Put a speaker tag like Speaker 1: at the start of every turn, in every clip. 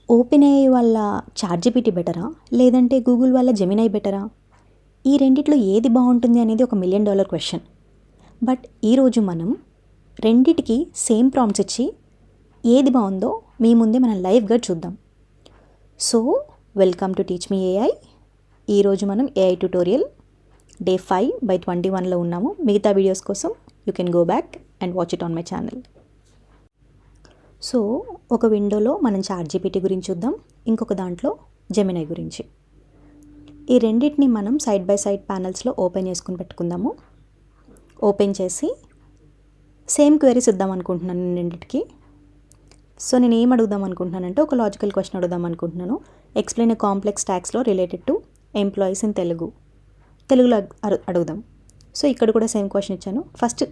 Speaker 1: Open AI వల్ల ChatGPT బెటరా? లేదంటే గూగుల్ వల్ల జెమినై బెటరా? ఈ రెండిట్లో ఏది బావుంటుంది అనేది ఒక $1,000,000 క్వెషన్. బట్ ఈరోజు మనం రెండిటికి సేమ్ ప్రాంప్ట్స్ ఇచ్చి ఏది బావుందో మీ ముందే మనం లైవ్‌గా చూద్దాం. So, welcome to teach me AI. ఈరోజు మనం ఏఐ ట్యుటోరియల్ డే 5/21లో ఉన్నాము. మిగతా వీడియోస్ కోసం you can go back and watch it on my channel. So, ఒక విండోలో మనం చాట్‌జీపీటీ గురించి చూద్దాం. ఇంకొక దాంట్లో జెమినై గురించి. ఈ రెండిటిని మనం సైడ్ బై సైడ్ ప్యానెల్స్లో ఓపెన్ చేసుకుని పెట్టుకుందాము. ఓపెన్ చేసి సేమ్ క్వెరీస్ ఇద్దాం అనుకుంటున్నాను నేను రెండిటికి. సో, నేను ఏం అడుగుదాం అనుకుంటున్నానంటే ఒక లాజికల్ క్వశ్చన్ అడుగుదాం అనుకుంటున్నాను. ఎక్స్ప్లెయిన్ ఎ కాంప్లెక్స్ ట్యాక్స్లో రిలేటెడ్ టు ఎంప్లాయీస్ ఇన్ తెలుగులో అడుగుదాం. సో, ఇక్కడ కూడా సేమ్ క్వశ్చన్ ఇచ్చాను. ఫస్ట్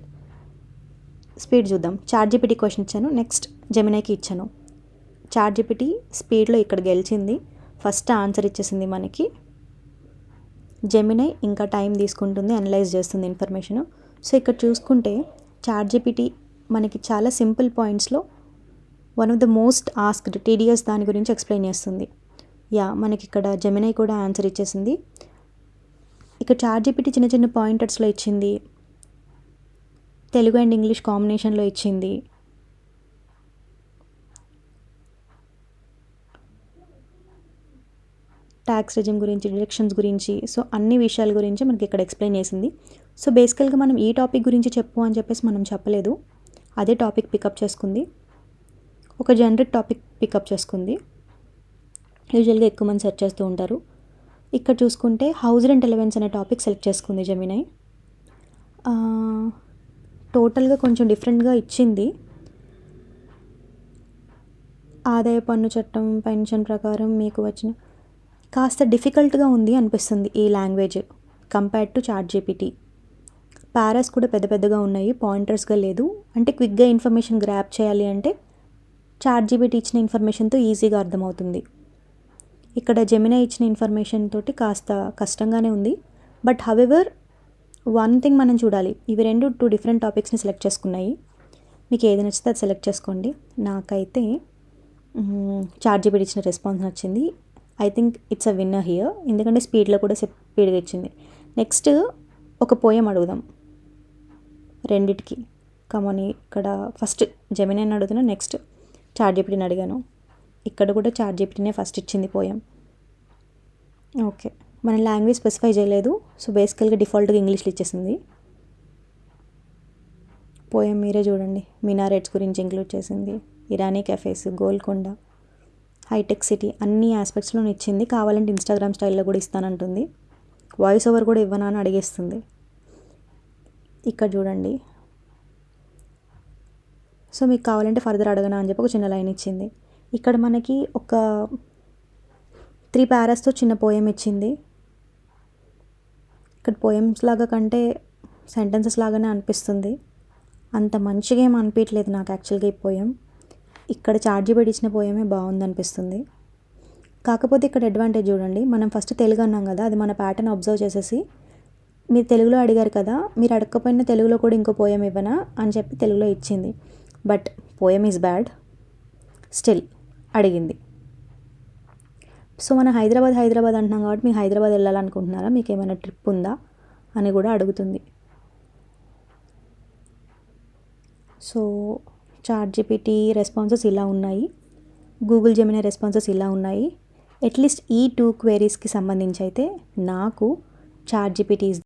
Speaker 1: స్పీడ్ చూద్దాం. చాట్‌జీపీటీ క్వశ్చన్ ఇచ్చాను, నెక్స్ట్ జెమినైకి ఇచ్చాను. చాట్‌జీపీటీ స్పీడ్లో ఇక్కడ గెలిచింది, ఫస్ట్ ఆన్సర్ ఇచ్చేసింది మనకి. జెమినై ఇంకా టైం తీసుకుంటుంది, అనలైజ్ చేస్తుంది ఇన్ఫర్మేషను. సో, ఇక్కడ చూసుకుంటే చాట్‌జీపీటీ మనకి చాలా సింపుల్ పాయింట్స్లో one of the most asked TDS దాని గురించి ఎక్స్ప్లెయిన్ చేస్తుంది. మనకి ఇక్కడ జెమినై కూడా ఆన్సర్ ఇచ్చేసింది. ఇక్కడ చాట్‌జీపీటీ చిన్న చిన్న పాయింటర్స్లో ఇచ్చింది, తెలుగు అండ్ ఇంగ్లీష్ కాంబినేషన్లో ఇచ్చింది. ట్యాక్స్ రెజిమ్ గురించి, డిడక్షన్స్ గురించి, సో అన్ని విషయాల గురించి మనకి ఇక్కడ ఎక్స్ప్లెయిన్ చేసింది. సో బేసికల్గా మనం ఈ టాపిక్ గురించి చెప్పు అని చెప్పేసి మనం చెప్పలేదు, అదే టాపిక్ పికప్ చేసుకుంది. ఒక జనరిక్ టాపిక్ పికప్ చేసుకుంది. యూజువల్గా ఎక్కువ మంది సెర్చ్ చేస్తూ ఉంటారు. ఇక్కడ చూసుకుంటే హౌస్ రెంట్ అలవెన్స్ అనే టాపిక్ సెలెక్ట్ చేసుకుంది జెమినై. టోటల్గా కొంచెం డిఫరెంట్గా ఇచ్చింది. ఆదాయ పన్ను చట్టం, పెన్షన్ ప్రకారం మీకు వచ్చిన కాస్త డిఫికల్ట్గా ఉంది అనిపిస్తుంది ఈ language compared to ChatGPT. Paras కూడా పెద్ద పెద్దగా ఉన్నాయి, పాయింటర్స్గా లేదు. అంటే క్విక్గా ఇన్ఫర్మేషన్ గ్రాప్ చేయాలి అంటే చాట్‌జీపీటీ ఇచ్చిన ఇన్ఫర్మేషన్తో ఈజీగా అర్థమవుతుంది. ఇక్కడ జెమినై ఇచ్చిన ఇన్ఫర్మేషన్ తోటి కాస్త కష్టంగానే ఉంది. బట్ హవెవర్ వన్ థింగ్ మనం చూడాలి, ఇవి రెండు 2 డిఫరెంట్ టాపిక్స్ని సెలెక్ట్ చేసుకున్నాయి. మీకు ఏది నచ్చితే అది సెలెక్ట్ చేసుకోండి. నాకైతే చాట్‌జీపీటీ ఇచ్చిన రెస్పాన్స్ నచ్చింది. I think it's a winner here, ఎందుకంటే స్పీడ్లో కూడా స్పీడ్గా ఇచ్చింది. నెక్స్ట్ ఒక పోయం అడుగుదాం రెండిటికి. కమని ఇక్కడ ఫస్ట్ జెమినైని అడుగుతున్నా, నెక్స్ట్ చాట్‌జీపీటీని అడిగాను. ఇక్కడ కూడా చాట్‌జీపీటీనే ఫస్ట్ ఇచ్చింది పోయం. ఓకే, మన లాంగ్వేజ్ స్పెసిఫై చేయలేదు, సో బేసికల్గా డిఫాల్ట్గా ఇంగ్లీష్లో ఇచ్చేసింది. పోయం మీరే చూడండి. మినారెట్స్ గురించి ఇంక్లూడ్ చేసింది, ఇరానీ కెఫేస్, గోల్కొండ, హైటెక్ సిటీ, అన్ని ఆస్పెక్ట్స్లో ఇచ్చింది. కావాలంటే ఇన్స్టాగ్రామ్ స్టైల్లో కూడా ఇస్తానంటుంది. వాయిస్ ఓవర్ కూడా ఇవ్వనా అని అడిగేస్తుంది. ఇక్కడ చూడండి. సో మీకు కావాలంటే ఫర్దర్ అడగనా అని చెప్పి ఒక చిన్న లైన్ ఇచ్చింది. ఇక్కడ మనకి ఒక 3 పారాస్తో చిన్న పోయం ఇచ్చింది. ఇక్కడ పోయమ్స్ లాగా కంటే సెంటెన్సెస్ లాగానే అనిపిస్తుంది. అంత మంచిగా ఏం అనిపించలేదు నాకు యాక్చువల్గా ఈ పోయం. ఇక్కడ చాట్‌జీపీటీ ఇచ్చిన పోయమే బాగుంది అనిపిస్తుంది. కాకపోతే ఇక్కడ అడ్వాంటేజ్ చూడండి, మనం ఫస్ట్ తెలుగు అన్నాం కదా, అది మన ప్యాటర్న్ అబ్జర్వ్ చేసేసి మీరు తెలుగులో అడిగారు కదా, మీరు అడగకపోయినా తెలుగులో కూడా ఇంకో పోయం ఇవ్వనా అని చెప్పి తెలుగులో ఇచ్చింది. But poem is bad, still అడిగింది. సో మన హైదరాబాద్ అంటున్నాం కాబట్టి మీకు హైదరాబాద్ వెళ్ళాలనుకుంటున్నారా, మీకు ఏమైనా ట్రిప్ ఉందా అని కూడా అడుగుతుంది. సో చాట్‌జీపీటీ రెస్పాన్సెస్ ఇలా ఉన్నాయి, గూగుల్ జెమినై రెస్పాన్సెస్ ఇలా ఉన్నాయి. అట్లీస్ట్ ఈ 2 క్వెరీస్కి సంబంధించి అయితే నాకు చాట్‌జీపీటీ ఈజ్